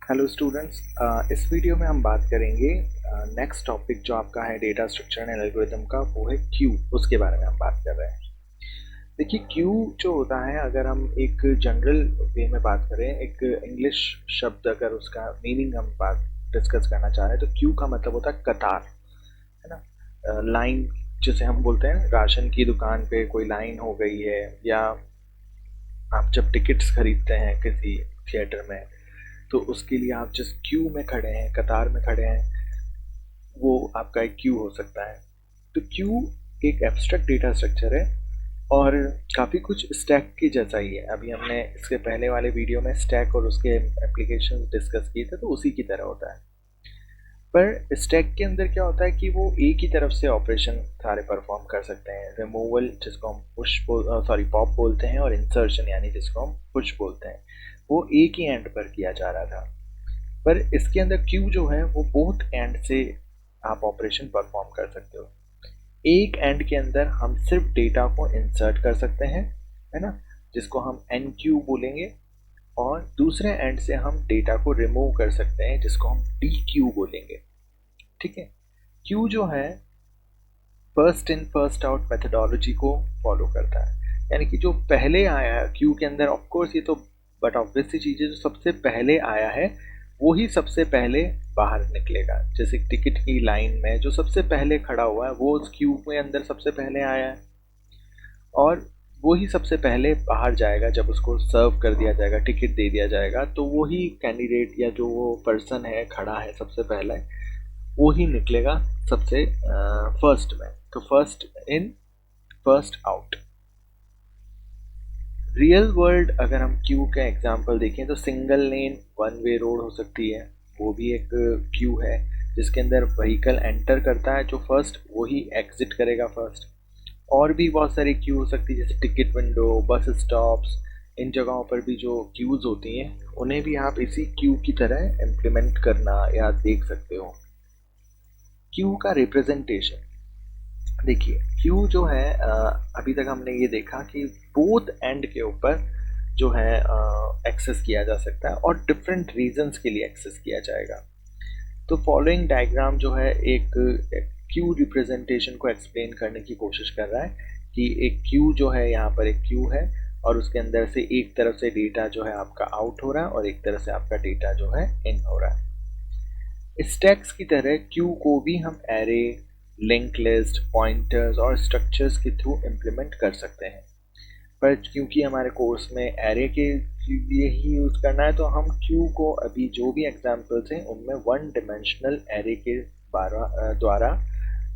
Hello students, इस video में हम बात करेंगे नेक्स्ट टॉपिक जो आपका है डेटा स्ट्रक्चर एंड एल्गोरिथम का, वो है क्यू। उसके बारे में हम बात कर रहे हैं। देखिए, क्यू जो होता है, अगर हम एक जनरल वे में बात करें, एक इंग्लिश शब्द अगर उसका मीनिंग हम बात डिस्कस करना चाह रहे हैं, तो क्यू का मतलब होता है कतार, है ना। लाइन जिसे हम बोलते हैं, राशन की दुकान पे कोई लाइन हो गई है, या आप जब टिकट्स खरीदते हैं किसी थिएटर में, तो उसके लिए आप जिस क्यू में खड़े हैं, कतार में खड़े हैं, वो आपका एक क्यू हो सकता है। तो क्यू एक एब्स्ट्रैक्ट डेटा स्ट्रक्चर है और काफ़ी कुछ स्टैक की जैसा ही है। अभी हमने इसके पहले वाले वीडियो में स्टैक और उसके एप्लीकेशन डिस्कस किए थे, तो उसी की तरह होता है। पर स्टैक के अंदर क्या होता है कि वो एक ही तरफ से ऑपरेशन सारे परफॉर्म कर सकते हैं। रिमूवल जिसको हम पॉप बोलते हैं, और इंसर्शन यानी जिसको हम पुश बोलते हैं, वो एक ही एंड पर किया जा रहा था। पर इसके अंदर क्यू जो है, वो बोथ एंड से आप ऑपरेशन परफॉर्म कर सकते हो। एक एंड के अंदर हम सिर्फ डेटा को इंसर्ट कर सकते हैं, है ना, जिसको हम एन क्यू बोलेंगे। और दूसरे एंड से हम डेटा को रिमूव कर सकते हैं, जिसको हम डी क्यू बोलेंगे। ठीक है। क्यू जो है first in first out methodology को फॉलो करता है, यानी कि जो पहले आया है क्यू के अंदर, ऑफ कोर्स ये तो बट ऑब्वियस सी चीज़ है, जो सबसे पहले आया है वो ही सबसे पहले बाहर निकलेगा। जैसे टिकट की लाइन में जो सबसे पहले खड़ा हुआ है, वो उस क्यू के अंदर सबसे पहले आया है, और वो ही सबसे पहले बाहर जाएगा। जब उसको सर्व कर दिया जाएगा, टिकट दे दिया जाएगा, तो वो ही कैंडिडेट या जो वो पर्सन है खड़ा है सबसे पहले, वो ही निकलेगा सबसे फर्स्ट में। तो first in first out. Real world अगर हम क्यू का एग्जांपल देखें, तो single lane one way road हो सकती है, वो भी एक क्यू है, जिसके अंदर व्हीकल एंटर करता है जो फर्स्ट, वही एग्जिट करेगा फर्स्ट। और भी बहुत सारी क्यू हो सकती है, जैसे टिकट विंडो, बस स्टॉप्स, इन जगहों पर भी जो क्यूज होती हैं, उन्हें भी आप इसी क्यू की तरह इम्प्लीमेंट करना या देख सकते हो। क्यू का रिप्रेजेंटेशन देखिए, क्यू जो है, अभी तक हमने ये देखा कि बोथ एंड के ऊपर जो है एक्सेस किया जा सकता है, और डिफरेंट रीजंस के लिए एक्सेस किया जाएगा। तो फॉलोइंग डायग्राम जो है एक क्यू रिप्रेजेंटेशन को एक्सप्लेन करने की कोशिश कर रहा है, कि एक क्यू जो है, यहाँ पर एक क्यू है, और उसके अंदर से एक तरफ से डेटा जो है आपका आउट हो रहा है, और एक तरफ से आपका डेटा जो है इन हो रहा है। स्टैक्स की तरह क्यू को भी हम एरे, लिंक लिस्ट, पॉइंटर्स और स्ट्रक्चर्स के थ्रू इम्प्लीमेंट कर सकते हैं। पर क्योंकि हमारे कोर्स में एरे के लिए ही यूज़ करना है, तो हम क्यू को अभी जो भी एग्जांपल्स हैं उनमें वन डिमेंशनल एरे के द्वारा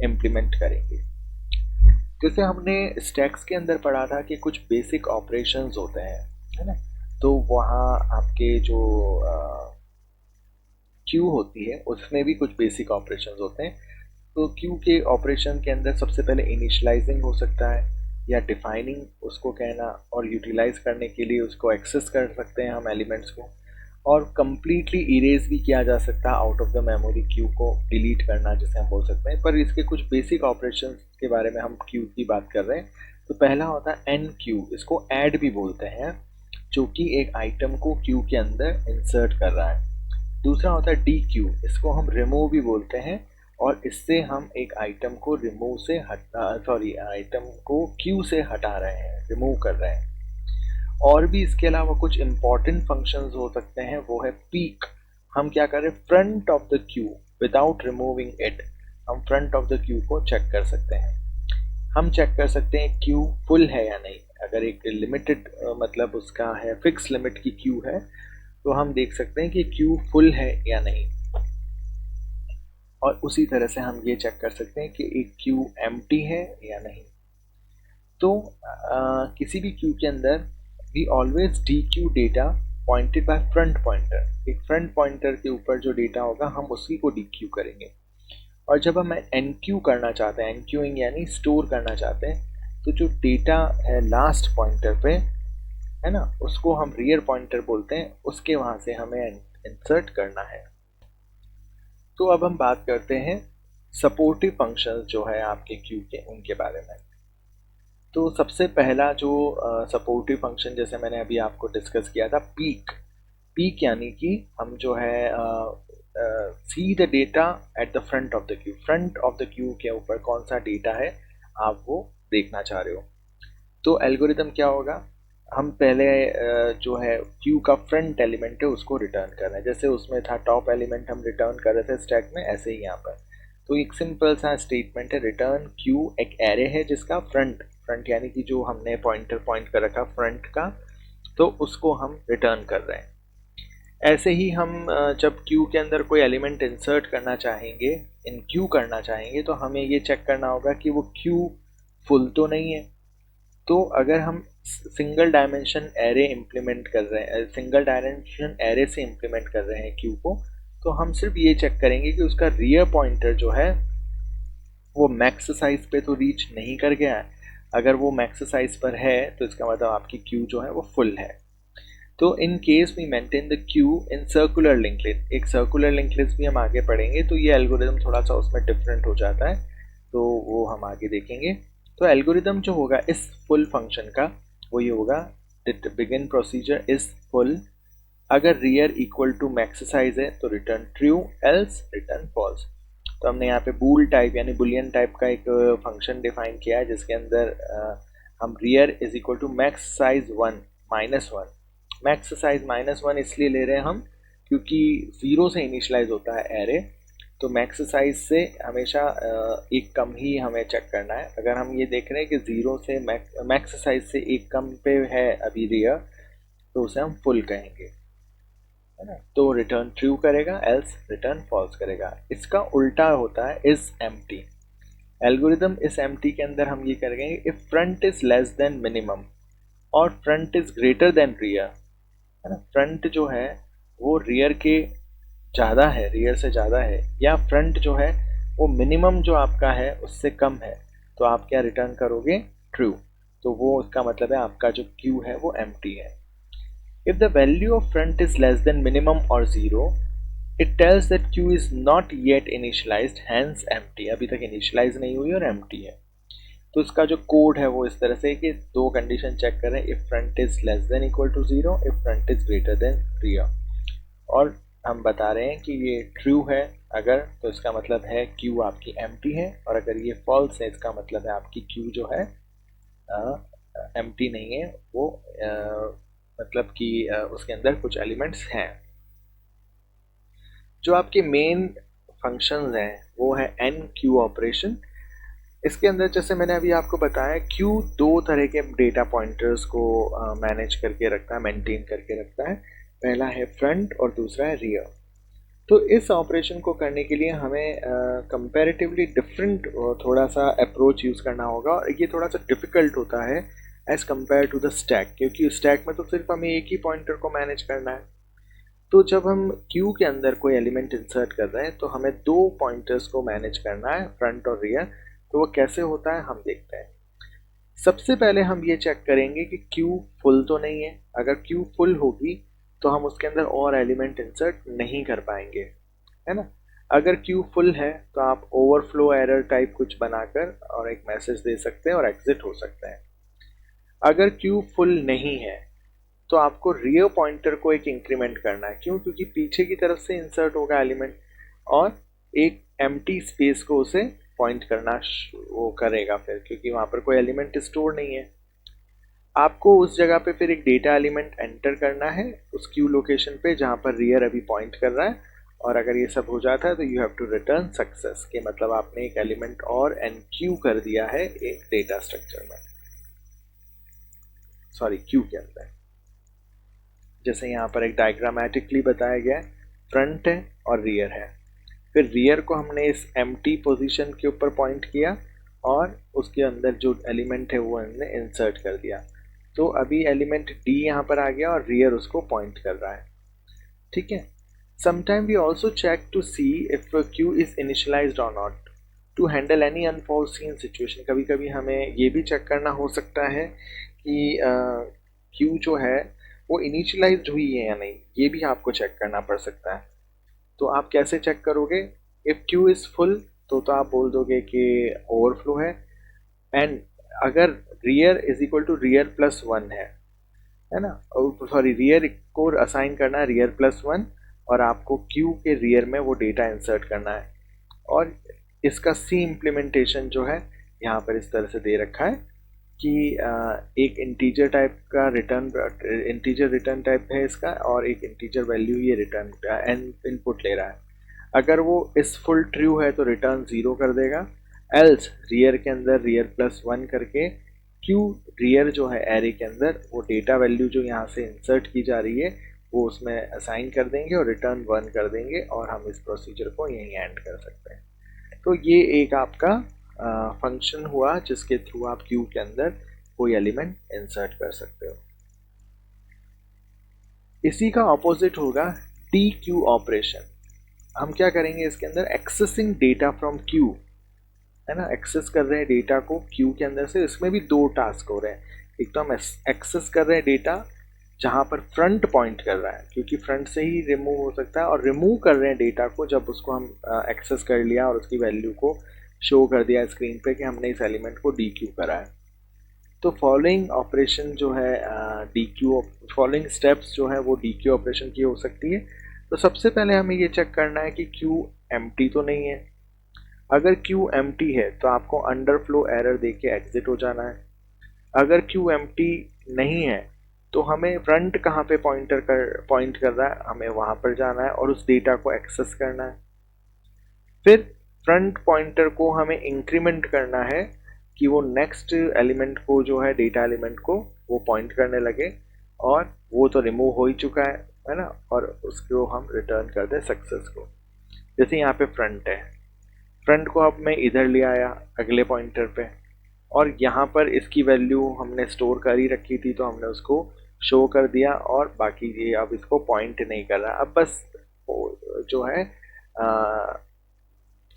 इम्प्लीमेंट करेंगे। जैसे हमने स्टैक्स के अंदर पढ़ा था कि कुछ बेसिक ऑपरेशंस होते हैं, है ना। तो वहाँ आपके जो क्यू होती है, उसमें भी कुछ बेसिक ऑपरेशंस होते हैं। तो क्यू के ऑपरेशन के अंदर सबसे पहले इनिशियलाइजिंग हो सकता है, या डिफाइनिंग उसको कहना, और यूटिलाइज करने के लिए उसको एक्सेस कर सकते हैं हम एलिमेंट्स को, और कम्प्लीटली इरेज भी किया जा सकता है out of the memory, Q को डिलीट करना जिसे हम बोल सकते हैं। पर इसके कुछ बेसिक ऑपरेशंस के बारे में हम क्यू की बात कर रहे हैं। तो पहला होता है एन क्यू, इसको ऐड भी बोलते हैं, जो कि एक आइटम को क्यू के अंदर इंसर्ट कर रहा है। दूसरा होता है डी क्यू, इसको हम रिमूव भी बोलते हैं, और इससे हम एक आइटम को रिमूव से आइटम को क्यू से हटा रहे हैं, रिमूव कर रहे हैं। और भी इसके अलावा कुछ इंपॉर्टेंट फंक्शंस हो सकते हैं, वो है पीक। हम क्या करें, front of the Q without removing it, हम फ्रंट ऑफ द क्यू को चेक कर सकते हैं। हम चेक कर सकते हैं क्यू फुल है या नहीं। अगर एक लिमिटेड मतलब उसका है फिक्स लिमिट की क्यू है, तो हम देख सकते हैं कि क्यू फुल है या नहीं। और उसी तरह से हम ये चेक कर सकते हैं कि एक क्यू एम्प्टी है या नहीं। तो किसी भी क्यू के अंदर we always dequeue data pointed by front pointer. एक फ्रंट पॉइंटर के ऊपर जो डेटा होगा, हम उसी को डी क्यू करेंगे। और जब हम एन क्यू करना चाहते हैं, एन क्यूइंग यानी स्टोर करना चाहते हैं, तो जो डेटा है लास्ट पॉइंटर पे, है ना, उसको हम रियर पॉइंटर बोलते हैं, उसके वहाँ से हमें इंसर्ट करना है। तो अब हम बात करते हैं सपोर्टिव फंक्शंस जो है आपके क्यू के, उनके बारे में। तो सबसे पहला जो सपोर्टिव फंक्शन, जैसे मैंने अभी आपको डिस्कस किया था, पीक। पीक यानी कि हम जो है see the data at the front of the Q, front of the Q के ऊपर कौन सा डेटा है आप वो देखना चाह रहे हो। तो एल्गोरिदम क्या होगा, हम पहले जो है क्यू का फ्रंट एलिमेंट है उसको रिटर्न कर रहे हैं, जैसे उसमें था टॉप एलिमेंट हम रिटर्न कर रहे थे स्टैक में, ऐसे ही यहाँ पर। तो एक सिंपल सा स्टेटमेंट है, रिटर्न क्यू एक एरे है जिसका फ्रंट, फ्रंट यानी कि जो हमने पॉइंटर पॉइंट कर रखा फ्रंट का, तो उसको हम रिटर्न कर रहे हैं। ऐसे ही हम जब क्यू के अंदर कोई एलिमेंट इंसर्ट करना चाहेंगे, इन क्यू करना चाहेंगे, तो हमें ये चेक करना होगा कि वो क्यू फुल तो नहीं है। तो अगर हम सिंगल डायमेंशन एरे इम्प्लीमेंट कर रहे हैं, सिंगल डायमेंशन एरे से इम्प्लीमेंट कर रहे हैं क्यू को, तो हम सिर्फ ये चेक करेंगे कि उसका रियर पॉइंटर जो है वो मैक्स साइज पे तो रीच नहीं कर गया है। अगर वो मैक्स साइज पर है तो इसका मतलब आपकी क्यू जो है वो फुल है। तो in case we maintain the queue in circular link list, एक सर्कुलर लिंक लिस्ट भी हम आगे पढ़ेंगे, तो ये एल्गोरिदम थोड़ा सा उसमें डिफरेंट हो जाता है, तो वो हम आगे देखेंगे। तो एल्गोरिदम जो होगा इस फुल फंक्शन का वो ये होगा, बिगिन प्रोसीजर इज फुल, अगर rear equal to max size है तो return true, else return false. तो हमने यहाँ पे बूल टाइप यानी बुलियन टाइप का एक फंक्शन डिफाइन किया है जिसके अंदर हम rear is equal to max size 1 -1, max size -1 इसलिए ले रहे हैं हम क्योंकि 0 से इनिशलाइज होता है एरे, तो मैक्स साइज से हमेशा एक कम ही हमें चेक करना है। अगर हम ये देख रहे हैं कि 0 से मैक्स साइज से एक कम पे है अभी रियर, तो उसे हम फुल कहेंगे, है ना। तो रिटर्न ट्रू करेगा, एल्स रिटर्न फॉल्स करेगा। इसका उल्टा होता है इज एम्प्टी। एल्गोरिदम इस एम्प्टी के अंदर हम ये करेंगे if front is less than minimum और front is greater than rear, है ना। फ्रंट जो है वो रियर के ज़्यादा है, रियर से ज़्यादा है, या फ्रंट जो है वो मिनिमम जो आपका है उससे कम है, तो आप क्या रिटर्न करोगे, ट्रू। तो वो इसका मतलब है आपका जो क्यू है वो एम्प्टी है। If the value of front is less than minimum or 0, it tells that queue is not yet initialized, hence empty। अभी तक initialize नहीं हुई और empty है। तो इसका जो कोड है वो इस तरह से कि दो कंडीशन चेक करें, if front is less than equal to 0, if front is greater than rear। और हम बता रहे हैं कि ये ट्रू है अगर, तो इसका मतलब है क्यू आपकी empty है, और अगर ये false है इसका मतलब है आपकी क्यू जो है empty नहीं है, वो मतलब कि उसके अंदर कुछ एलिमेंट्स हैं। जो आपके मेन फंक्शंस हैं वो है एन क्यू ऑपरेशन। इसके अंदर जैसे मैंने अभी आपको बताया, क्यू दो तरह के डेटा पॉइंटर्स को मैनेज करके रखता है, मेंटेन करके रखता है। पहला है फ्रंट और दूसरा है रियर। तो इस ऑपरेशन को करने के लिए हमें कंपैरेटिवली डिफरेंट थोड़ा सा अप्रोच यूज़ करना होगा, और ये थोड़ा सा डिफ़िकल्ट होता है as compare to the stack, क्योंकि स्टैक में तो सिर्फ हमें एक ही पॉइंटर को मैनेज करना है। तो जब हम क्यू के अंदर कोई एलिमेंट इंसर्ट कर रहे हैं तो हमें दो पॉइंटर्स को मैनेज करना है, फ्रंट और रियर। तो वो कैसे होता है हम देखते हैं। सबसे पहले हम ये चेक करेंगे कि क्यू फुल तो नहीं है। अगर क्यू फुल होगी तो हम उसके अंदर और एलिमेंट इंसर्ट नहीं कर पाएंगे, है ना। अगर क्यू फुल है तो आप ओवरफ्लो एरर टाइप कुछ बनाकर और एक मैसेज दे सकते हैं और एग्जिट हो सकते हैं। अगर क्यू फुल नहीं है तो आपको रियर पॉइंटर को एक इंक्रीमेंट करना है। क्यों? क्योंकि पीछे की तरफ से इंसर्ट होगा एलिमेंट और एक एम्प्टी स्पेस को उसे पॉइंट करना वो करेगा फिर, क्योंकि वहाँ पर कोई एलिमेंट स्टोर नहीं है। आपको उस जगह पे फिर एक डेटा एलिमेंट एंटर करना है उस क्यू लोकेशन पे जहाँ पर रियर अभी पॉइंट कर रहा है, और अगर ये सब हो जाता है तो you have to return success, के मतलब आपने एक एलिमेंट और एनक्यू कर दिया है एक डेटा स्ट्रक्चर में, सॉरी क्यू के अंदर। जैसे यहाँ पर एक डायग्रामेटिकली बताया गया है, फ्रंट है और रियर है। फिर रियर को हमने इस एम्प्टी पोजीशन के ऊपर पॉइंट किया और उसके अंदर जो एलिमेंट है वो हमने इंसर्ट कर दिया। तो अभी एलिमेंट डी यहाँ पर आ गया और रियर उसको पॉइंट कर रहा है, ठीक है। Sometime we also check to see if queue is initialized और not to handle any unforeseen situation. कभी कभी हमें ये भी चेक करना हो सकता है कि क्यू जो है वो इनिशियलाइज्ड हुई है या नहीं, ये भी आपको चेक करना पड़ सकता है। तो आप कैसे चेक करोगे? इफ क्यू इज फुल तो आप बोल दोगे कि ओवरफ्लो है, एंड अगर rear is equal to rear plus 1 है है ना, सॉरी रियर को असाइन करना है रियर प्लस वन, और आपको क्यू के रियर में वो डेटा इंसर्ट करना है। और इसका सी इम्प्लीमेंटेशन जो है यहाँ पर इस तरह से दे रखा है कि एक इंटीजर टाइप का रिटर्न, इंटीजर रिटर्न टाइप है इसका, और एक इंटीजर वैल्यू ये रिटर्न इनपुट ले रहा है। अगर वो इस फुल ट्रू है तो रिटर्न 0 कर देगा, एल्स रियर के अंदर रियर प्लस वन करके क्यू रियर जो है एरे के अंदर वो डेटा वैल्यू जो यहाँ से इंसर्ट की जा रही है वो उसमें असाइन कर देंगे और रिटर्न 1 कर देंगे, और हम इस प्रोसीजर को यहीं एंड कर सकते हैं। तो ये एक आपका फंक्शन हुआ जिसके थ्रू आप क्यू के अंदर कोई एलिमेंट इंसर्ट कर सकते हो। इसी का ऑपोजिट होगा डी क्यू ऑपरेशन। हम क्या करेंगे इसके अंदर, एक्सेसिंग डेटा फ्रॉम क्यू, है ना, एक्सेस कर रहे हैं डेटा को क्यू के अंदर से। इसमें भी दो टास्क हो रहे हैं, एक तो हम एक्सेस कर रहे हैं डेटा जहाँ पर फ्रंट पॉइंट कर रहा है, क्योंकि फ्रंट से ही रिमूव हो सकता है, और रिमूव कर रहे हैं डेटा को जब उसको हम एक्सेस कर लिया और उसकी वैल्यू को शो कर दिया स्क्रीन पे कि हमने इस एलिमेंट को डी क्यू करा है। तो फॉलोइंग ऑपरेशन जो है डी क्यू, फॉलोइंग स्टेप्स जो है वो डी क्यू ऑपरेशन की हो सकती है। तो सबसे पहले हमें ये चेक करना है कि क्यू एम्प्टी तो नहीं है। अगर क्यू एम्प्टी है तो आपको अंडरफ्लो एरर दे के एग्जिट हो जाना है। अगर क्यू एम्प्टी नहीं है तो हमें फ्रंट कहाँ पे पॉइंट कर रहा है, हमें वहाँ पर जाना है और उस डेटा को एक्सेस करना है। फिर फ्रंट पॉइंटर को हमें इंक्रीमेंट करना है कि वो नेक्स्ट एलिमेंट को जो है डेटा एलिमेंट को वो पॉइंट करने लगे, और वो तो रिमूव हो ही चुका है ना, और उसको हम रिटर्न कर दें सक्सेस को। जैसे यहाँ पे फ्रंट है, फ्रंट को अब मैं इधर ले आया अगले पॉइंटर पे, और यहाँ पर इसकी वैल्यू हमने स्टोर कर ही रखी थी तो हमने उसको शो कर दिया, और बाकी ये अब इसको पॉइंट नहीं कर रहा। अब बस जो है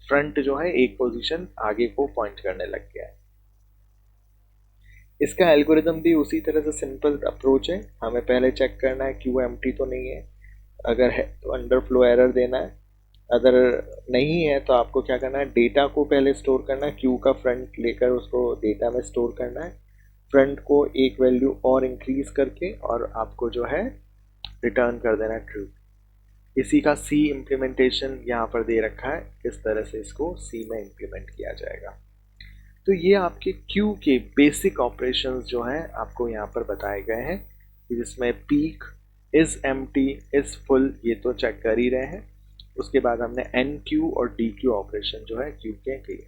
फ्रंट जो है एक पोजीशन आगे को पॉइंट करने लग गया है। इसका एल्गोरिदम भी उसी तरह से सिंपल अप्रोच है। हमें पहले चेक करना है क्यू एम्प्टी तो नहीं है, अगर है तो अंडरफ्लो एरर देना है, अगर नहीं है तो आपको क्या करना है, डेटा को पहले स्टोर करना है, क्यू का फ्रंट लेकर उसको डेटा में स्टोर करना है, फ्रंट को एक वैल्यू और इंक्रीज करके, और आपको जो है रिटर्न कर देना ट्रू। इसी का सी इम्प्लीमेंटेशन यहाँ पर दे रखा है, किस तरह से इसको सी में इम्प्लीमेंट किया जाएगा। तो ये आपके क्यू के बेसिक ऑपरेशंस जो हैं आपको यहाँ पर बताए गए हैं, जिसमें peak, is empty, is full, ये तो चेक कर ही रहे हैं। उसके बाद हमने एन क्यू और डी क्यू ऑपरेशन जो है क्यू के किए।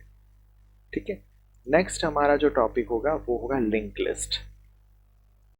ठीक है, नेक्स्ट हमारा जो टॉपिक होगा वो होगा लिंक लिस्ट।